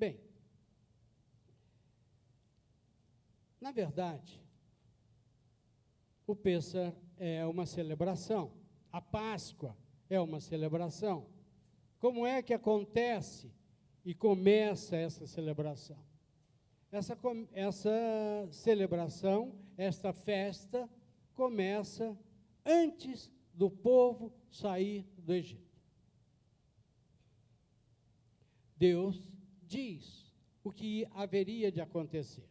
Bem, na verdade, o Pêssar é uma celebração, a Páscoa é uma celebração. Como é que acontece e começa essa celebração? Essa celebração, esta festa, começa antes do povo sair do Egito. Deus diz o que haveria de acontecer.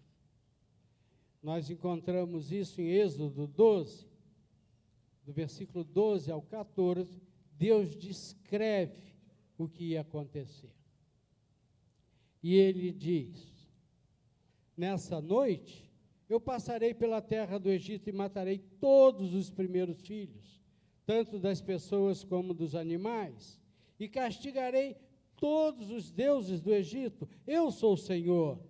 Nós encontramos isso em Êxodo 12, do versículo 12 ao 14, Deus descreve o que ia acontecer. E ele diz: nessa noite, eu passarei pela terra do Egito e matarei todos os primeiros filhos, tanto das pessoas como dos animais, e castigarei todos os deuses do Egito. Eu sou o Senhor.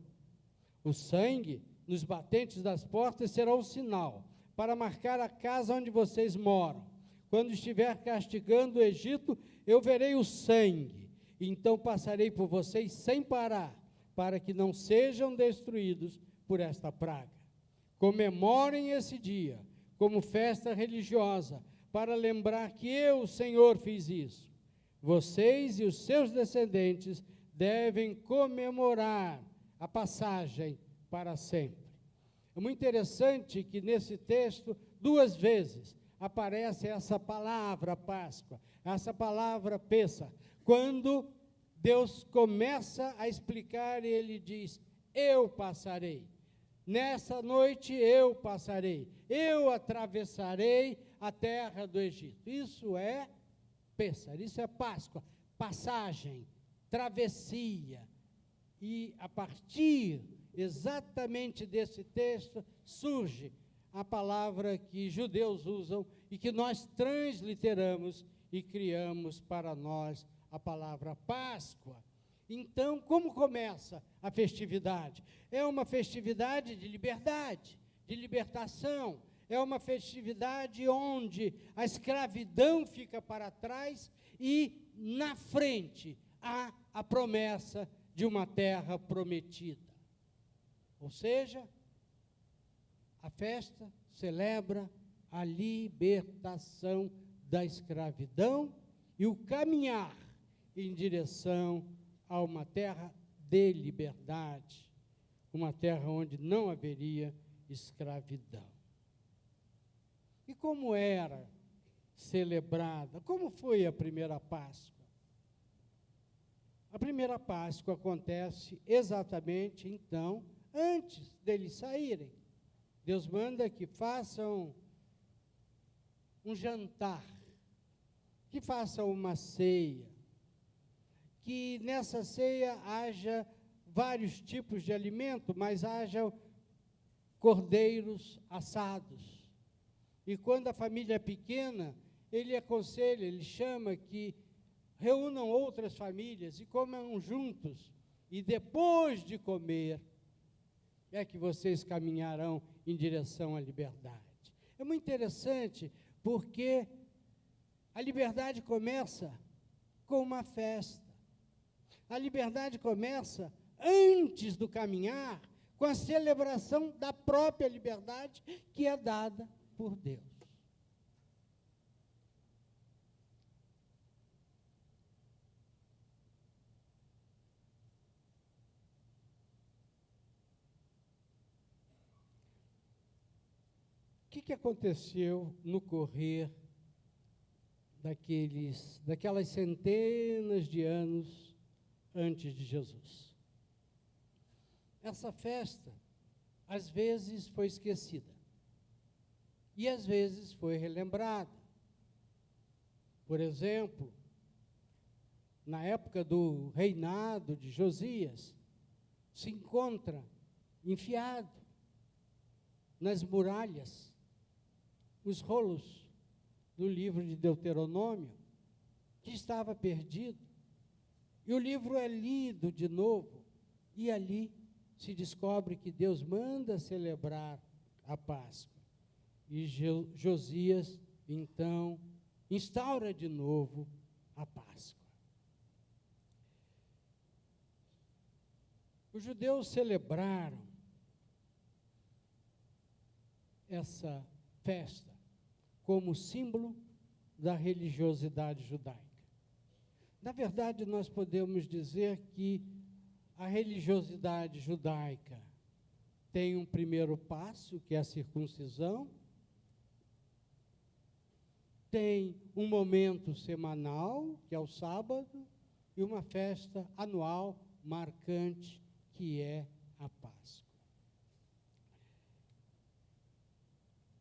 O sangue nos batentes das portas será um sinal para marcar a casa onde vocês moram. Quando estiver castigando o Egito, eu verei o sangue, então passarei por vocês sem parar, para que não sejam destruídos por esta praga. Comemorem esse dia como festa religiosa, para lembrar que eu, o Senhor, fiz isso. Vocês e os seus descendentes devem comemorar a passagem para sempre. É muito interessante que nesse texto, 2 vezes, aparece essa palavra Páscoa, essa palavra Pêssar. Quando Deus começa a explicar, ele diz: eu passarei. Nessa noite eu passarei. Eu atravessarei a terra do Egito. Isso é Pêssar, isso é Páscoa. Passagem, travessia. E a partir exatamente desse texto surge a palavra que judeus usam e que nós transliteramos e criamos para nós a palavra Páscoa. Então, como começa a festividade? É uma festividade de liberdade, de libertação. É uma festividade onde a escravidão fica para trás e, na frente, há a promessa de uma terra prometida. Ou seja, a festa celebra a libertação da escravidão e o caminhar em direção a uma terra de liberdade, uma terra onde não haveria escravidão. E como era celebrada? Como foi a primeira Páscoa? A primeira Páscoa acontece exatamente, então, antes deles saírem. Deus manda que façam um jantar, que façam uma ceia, que nessa ceia haja vários tipos de alimento, mas haja cordeiros assados. E quando a família é pequena, ele aconselha, ele chama que reúnam outras famílias e comam juntos. E depois de comer, é que vocês caminharão em direção à liberdade. É muito interessante, porque a liberdade começa com uma festa. A liberdade começa antes do caminhar, com a celebração da própria liberdade que é dada por Deus. O que aconteceu no correr daquelas centenas de anos antes de Jesus? Essa festa, às vezes, foi esquecida. E, às vezes, foi relembrada. Por exemplo, na época do reinado de Josias, se encontra enfiado nas muralhas os rolos do livro de Deuteronômio, que estava perdido. E o livro é lido de novo, e ali se descobre que Deus manda celebrar a Páscoa. E Josias, então, instaura de novo a Páscoa. Os judeus celebraram essa festa como símbolo da religiosidade judaica. Na verdade, nós podemos dizer que a religiosidade judaica tem um primeiro passo, que é a circuncisão, tem um momento semanal, que é o sábado, e uma festa anual marcante, que é a Páscoa.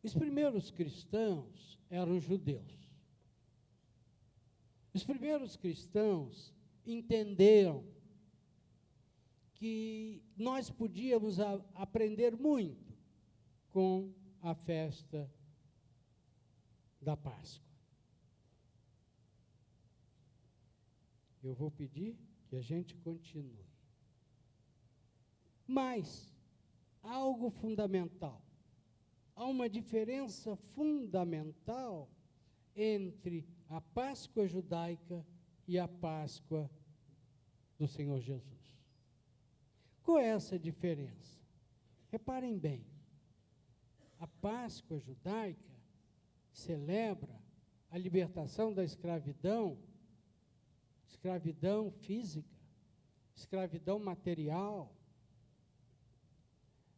Os primeiros cristãos eram judeus. Os primeiros cristãos entenderam que nós podíamos aprender muito com a festa da Páscoa. Eu vou pedir que a gente continue. Mas, algo fundamental. Há uma diferença fundamental entre a Páscoa judaica e a Páscoa do Senhor Jesus. Qual é essa diferença? Reparem bem, a Páscoa judaica celebra a libertação da escravidão, escravidão física, escravidão material,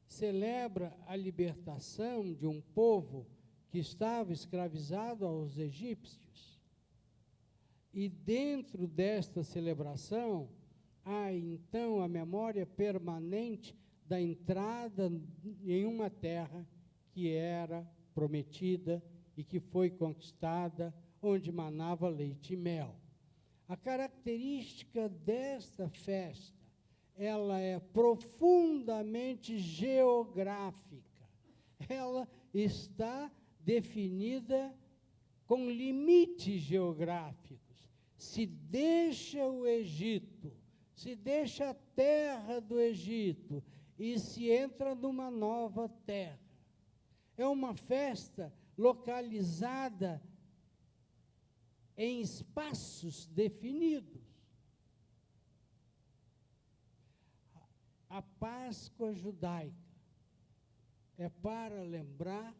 celebra a libertação de um povo que estava escravizado aos egípcios. E dentro desta celebração, há então a memória permanente da entrada em uma terra que era prometida e que foi conquistada, onde manava leite e mel. A característica desta festa, ela é profundamente geográfica. Ela está definida com limites geográficos. Se deixa o Egito, se deixa a terra do Egito e se entra numa nova terra. É uma festa localizada em espaços definidos. A Páscoa judaica é para lembrar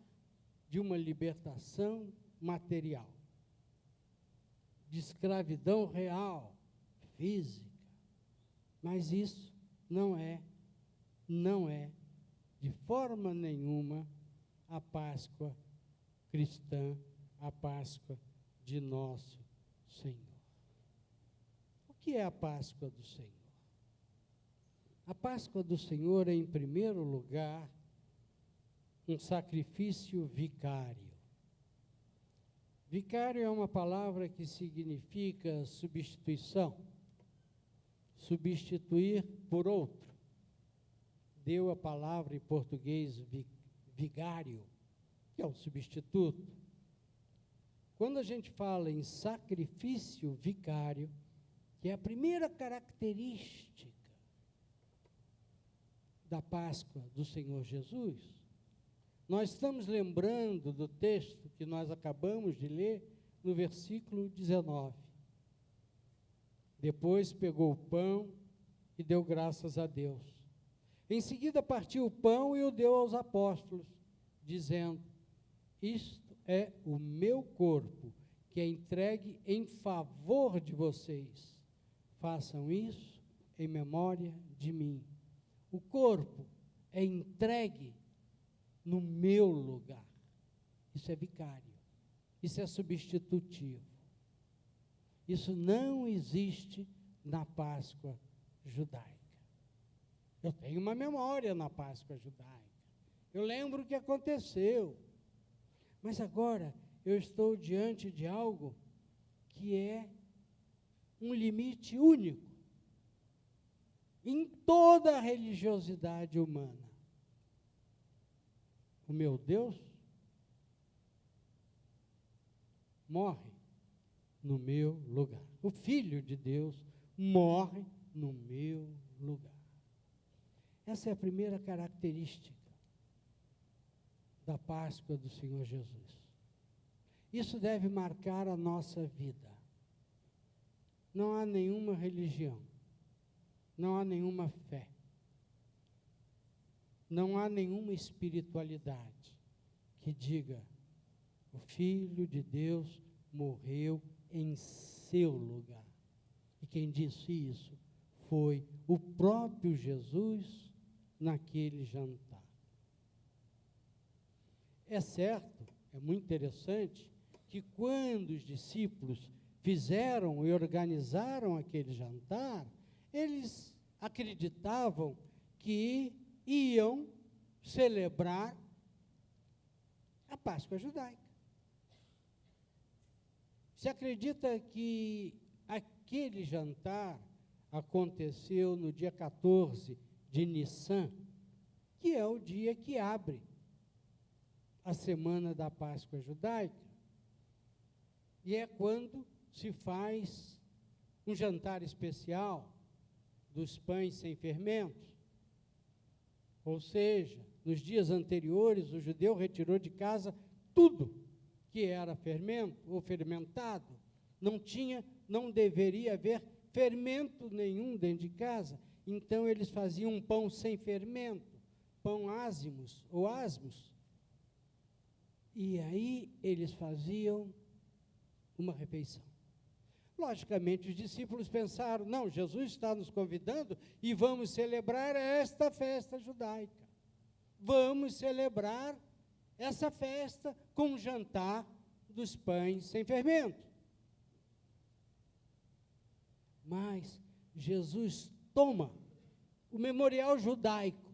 de uma libertação material, de escravidão real, física. Mas isso não é de forma nenhuma a Páscoa cristã, a Páscoa de nosso Senhor. O que é a Páscoa do Senhor? A Páscoa do Senhor é, em primeiro lugar, um sacrifício vicário. Vicário é uma palavra que significa substituição, substituir por outro. Deu a palavra em português vigário, que é o substituto. Quando a gente fala em sacrifício vicário, que é a primeira característica da Páscoa do Senhor Jesus, nós estamos lembrando do texto que nós acabamos de ler no versículo 19. Depois pegou o pão e deu graças a Deus. Em seguida partiu o pão e o deu aos apóstolos, dizendo: isto é o meu corpo, que é entregue em favor de vocês. Façam isso em memória de mim. O corpo é entregue no meu lugar. Isso é vicário. Isso é substitutivo. Isso não existe na Páscoa judaica. Eu tenho uma memória na Páscoa judaica. Eu lembro o que aconteceu. Mas agora eu estou diante de algo que é um limite único em toda a religiosidade humana. O meu Deus morre no meu lugar. O Filho de Deus morre no meu lugar. Essa é a primeira característica da Páscoa do Senhor Jesus. Isso deve marcar a nossa vida. Não há nenhuma religião, não há nenhuma fé, não há nenhuma espiritualidade que diga: o Filho de Deus morreu em seu lugar. E quem disse isso foi o próprio Jesus naquele jantar. É certo, é muito interessante, que quando os discípulos fizeram e organizaram aquele jantar, eles acreditavam que iam celebrar a Páscoa judaica. Se acredita que aquele jantar aconteceu no dia 14 de Nissan, que é o dia que abre a semana da Páscoa judaica, e é quando se faz um jantar especial dos pães sem fermento. Ou seja, nos dias anteriores, o judeu retirou de casa tudo que era fermento ou fermentado. Não deveria haver fermento nenhum dentro de casa. Então, eles faziam um pão sem fermento, pão ázimos ou asmos. E aí, eles faziam uma refeição. Logicamente, os discípulos pensaram: não, Jesus está nos convidando e vamos celebrar esta festa judaica. Vamos celebrar essa festa com um jantar dos pães sem fermento. Mas Jesus toma o memorial judaico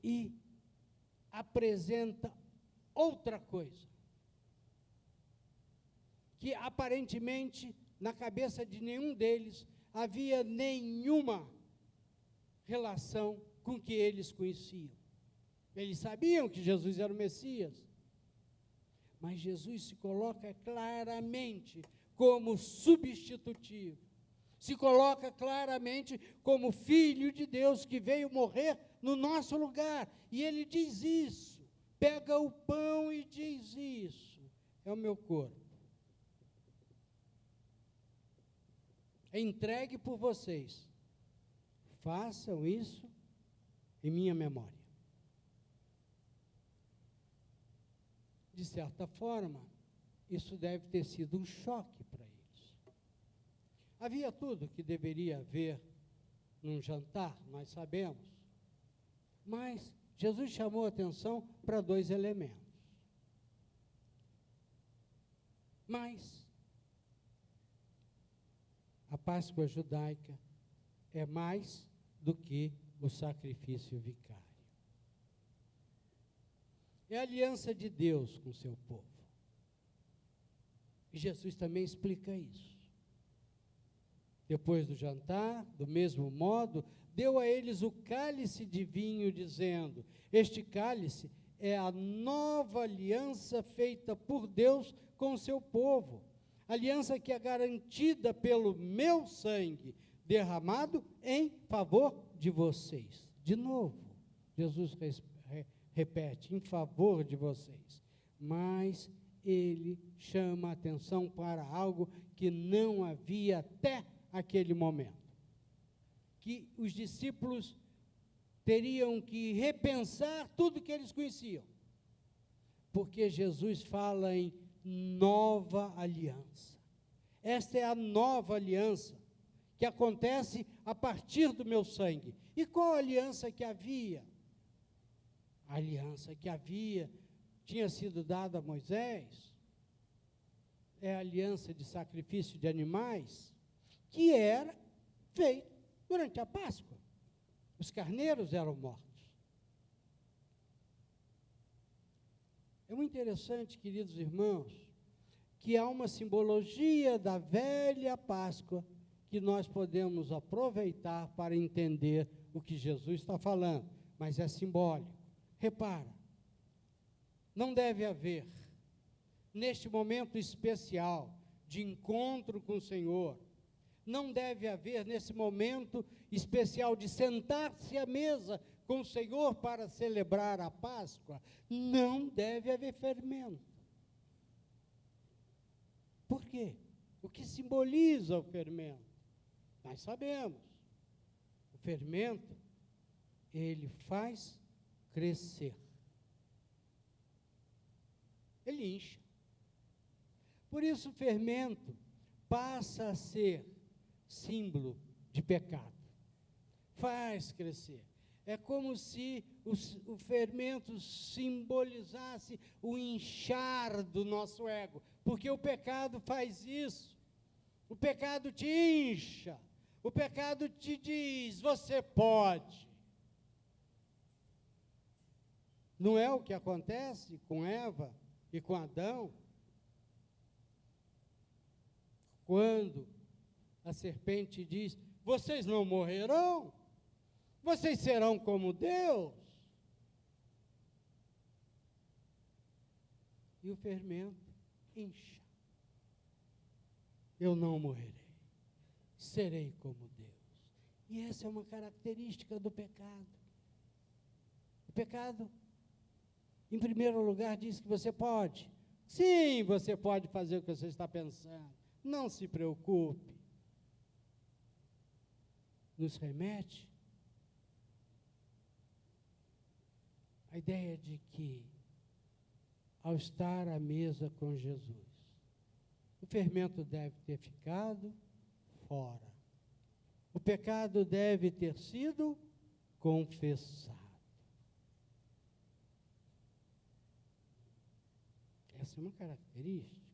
e apresenta outra coisa, que aparentemente na cabeça de nenhum deles havia nenhuma relação com o que eles conheciam. Eles sabiam que Jesus era o Messias, mas Jesus se coloca claramente como substitutivo, se coloca claramente como Filho de Deus que veio morrer no nosso lugar, e ele diz isso, pega o pão e diz isso: é o meu corpo, é entregue por vocês, façam isso em minha memória. De certa forma, isso deve ter sido um choque para eles. Havia tudo que deveria haver num jantar, nós sabemos, mas Jesus chamou a atenção para dois elementos. Mas a Páscoa judaica é mais do que o sacrifício vicário. É a aliança de Deus com o seu povo. E Jesus também explica isso. Depois do jantar, do mesmo modo, deu a eles o cálice de vinho, dizendo: este cálice é a nova aliança feita por Deus com o seu povo. Aliança que é garantida pelo meu sangue, derramado em favor de vocês. De novo, Jesus repete: em favor de vocês. Mas ele chama a atenção para algo que não havia até aquele momento. Que os discípulos teriam que repensar tudo que eles conheciam. Porque Jesus fala em nova aliança. Esta é a nova aliança que acontece a partir do meu sangue. E qual a aliança que havia? A aliança que tinha sido dada a Moisés, é a aliança de sacrifício de animais, que era feita durante a Páscoa. Os carneiros eram mortos. É muito interessante, queridos irmãos, que há uma simbologia da velha Páscoa que nós podemos aproveitar para entender o que Jesus está falando, mas é simbólico. Repara, não deve haver, neste momento especial de encontro com o Senhor, não deve haver nesse momento especial de sentar-se à mesa com o Senhor para celebrar a Páscoa, não deve haver fermento. Por quê? O que simboliza o fermento? Nós sabemos. O fermento ele faz crescer. Ele incha. Por isso o fermento passa a ser símbolo de pecado. Faz crescer. É como se o fermento simbolizasse o inchar do nosso ego, porque o pecado faz isso. O pecado te incha, o pecado te diz, você pode. Não é o que acontece com Eva e com Adão? Quando a serpente diz, vocês não morrerão? Vocês serão como Deus. E o fermento incha. Eu não morrerei. Serei como Deus. E essa é uma característica do pecado. O pecado, em primeiro lugar, diz que você pode. Sim, você pode fazer o que você está pensando. Não se preocupe. Nos remete a ideia de que, ao estar à mesa com Jesus, o fermento deve ter ficado fora. O pecado deve ter sido confessado. Essa é uma característica,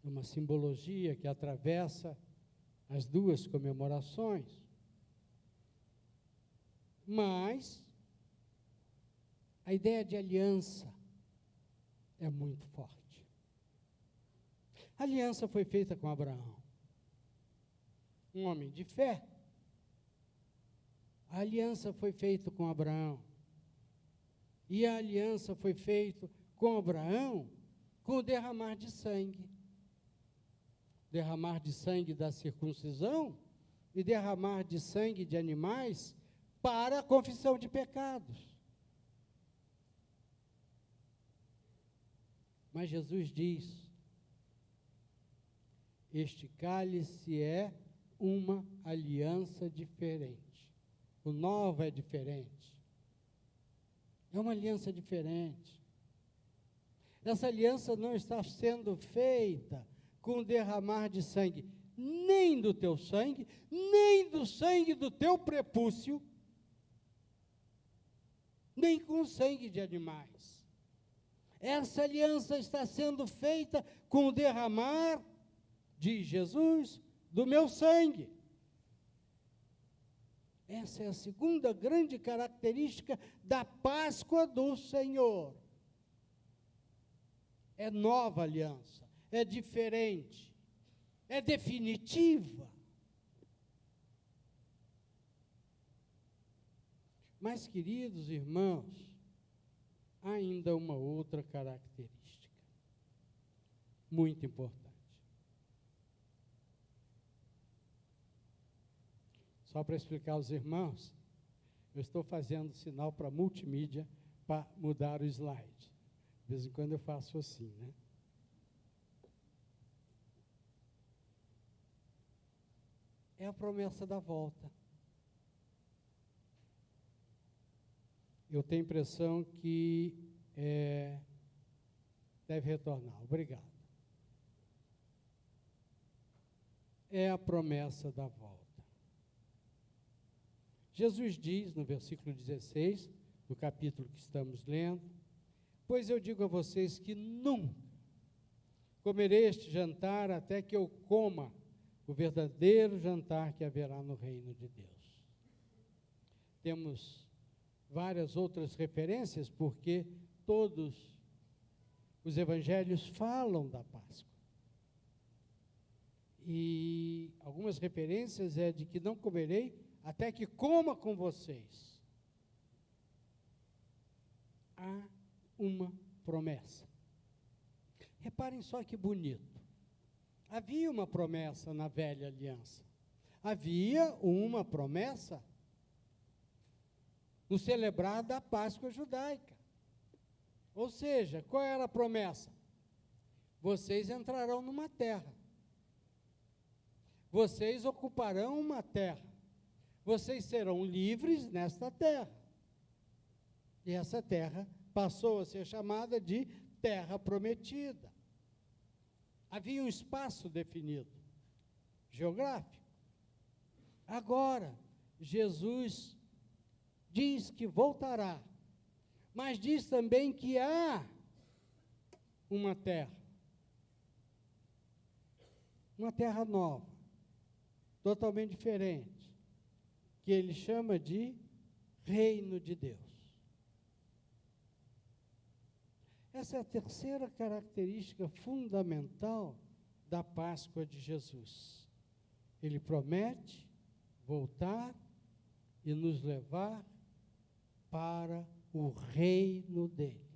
uma simbologia que atravessa as duas comemorações. Mas a ideia de aliança é muito forte. A aliança foi feita com Abraão, um homem de fé. A aliança foi feita com Abraão. E a aliança foi feita com Abraão com o derramar de sangue. Derramar de sangue da circuncisão e derramar de sangue de animais para a confissão de pecados. Mas Jesus diz, este cálice é uma aliança diferente. O novo é diferente. É uma aliança diferente. Essa aliança não está sendo feita com derramar de sangue, nem do teu sangue, nem do sangue do teu prepúcio, nem com o sangue de animais. Essa aliança está sendo feita com o derramar, diz Jesus, do meu sangue. Essa é a segunda grande característica da Páscoa do Senhor. É nova aliança, é diferente, é definitiva. Mas, queridos irmãos, há ainda uma outra característica, muito importante. Só para explicar aos irmãos, eu estou fazendo sinal para multimídia para mudar o slide. De vez em quando eu faço assim, né? É a promessa da volta. Eu tenho a impressão que deve retornar. Obrigado. É a promessa da volta. Jesus diz, no versículo 16, do capítulo que estamos lendo, pois eu digo a vocês que nunca comerei este jantar até que eu coma o verdadeiro jantar que haverá no reino de Deus. Temos várias outras referências, porque todos os evangelhos falam da Páscoa. E algumas referências é de que não comerei até que coma com vocês. Há uma promessa. Reparem só que bonito. Havia uma promessa na velha aliança. Havia uma promessa no celebrar da Páscoa judaica. Ou seja, qual era a promessa? Vocês entrarão numa terra. Vocês ocuparão uma terra. vocês serão livres nesta terra. E essa terra passou a ser chamada de terra prometida. Havia um espaço definido, geográfico. Agora, Jesus diz que voltará, mas diz também que há uma terra nova, totalmente diferente, que ele chama de Reino de Deus. Essa é a terceira característica fundamental da Páscoa de Jesus. Ele promete voltar e nos levar para o reino dele.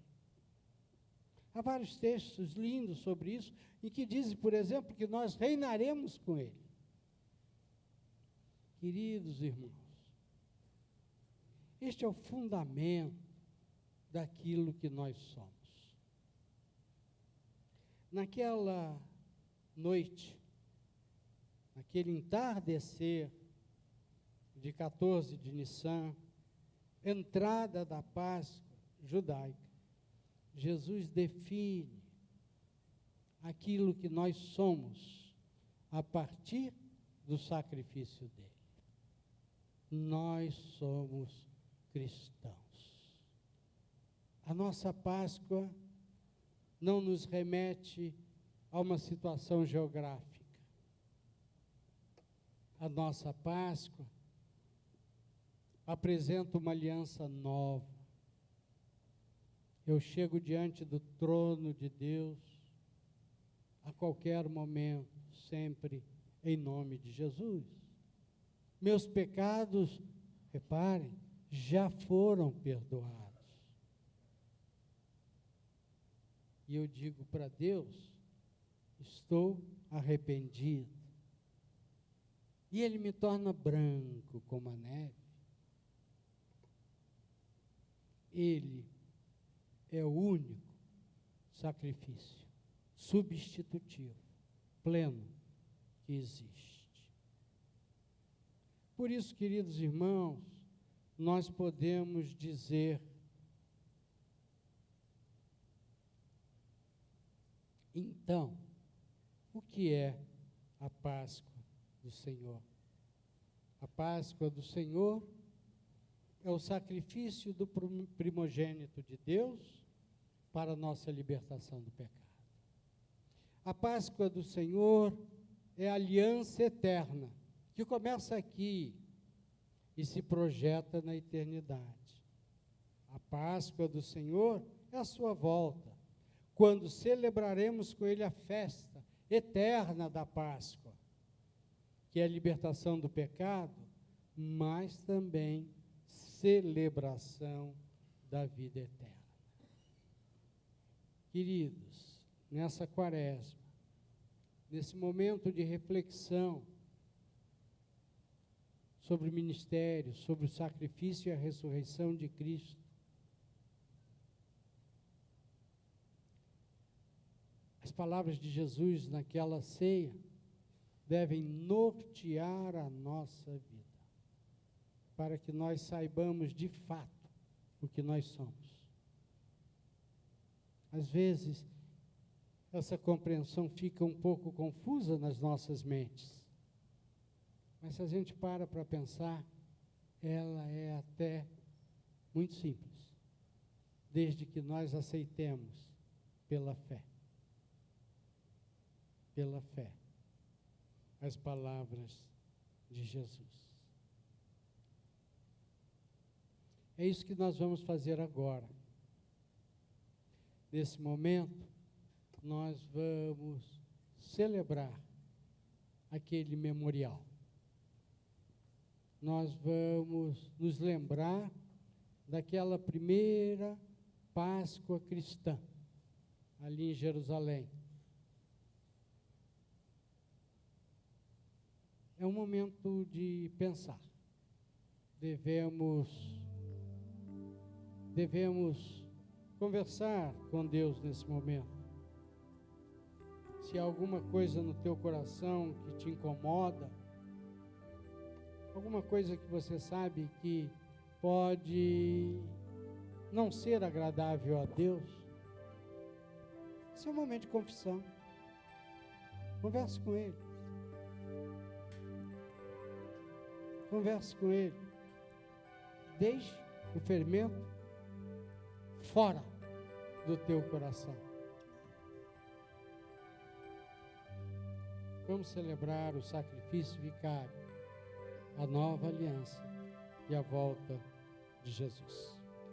Há vários textos lindos sobre isso, em que dizem, por exemplo, que nós reinaremos com ele. Queridos irmãos, este é o fundamento daquilo que nós somos. Naquela noite, naquele entardecer de 14 de Nissan, entrada da Páscoa judaica, Jesus define aquilo que nós somos a partir do sacrifício dele. Nós somos cristãos. A nossa Páscoa não nos remete a uma situação geográfica. A nossa Páscoa apresenta uma aliança nova. Eu chego diante do trono de Deus a qualquer momento, sempre em nome de Jesus. Meus pecados, reparem, já foram perdoados. E eu digo para Deus, estou arrependido. E Ele me torna branco como a neve. Ele é o único sacrifício substitutivo, pleno, que existe. Por isso, queridos irmãos, nós podemos dizer: então, o que é a Páscoa do Senhor? A Páscoa do Senhor é o sacrifício do primogênito de Deus para a nossa libertação do pecado. A Páscoa do Senhor é a aliança eterna, que começa aqui e se projeta na eternidade. A Páscoa do Senhor é a sua volta, quando celebraremos com Ele a festa eterna da Páscoa, que é a libertação do pecado, mas também celebração da vida eterna. Queridos, nessa quaresma, nesse momento de reflexão sobre o ministério, sobre o sacrifício e a ressurreição de Cristo, as palavras de Jesus naquela ceia devem nortear a nossa vida, para que nós saibamos de fato o que nós somos. Às vezes, essa compreensão fica um pouco confusa nas nossas mentes, mas se a gente para pensar, ela é até muito simples, desde que nós aceitemos pela fé, as palavras de Jesus. É isso que nós vamos fazer agora. Nesse momento, nós vamos celebrar aquele memorial. Nós vamos nos lembrar daquela primeira Páscoa cristã, ali em Jerusalém. É um momento de pensar. Devemos conversar com Deus nesse momento. Se há alguma coisa no teu coração que te incomoda, alguma coisa que você sabe que pode não ser agradável a Deus, esse é um momento de confissão. Converse com Ele. Converse com Ele. Deixe o fermento fora do teu coração. Vamos celebrar o sacrifício vicário, a nova aliança e a volta de Jesus.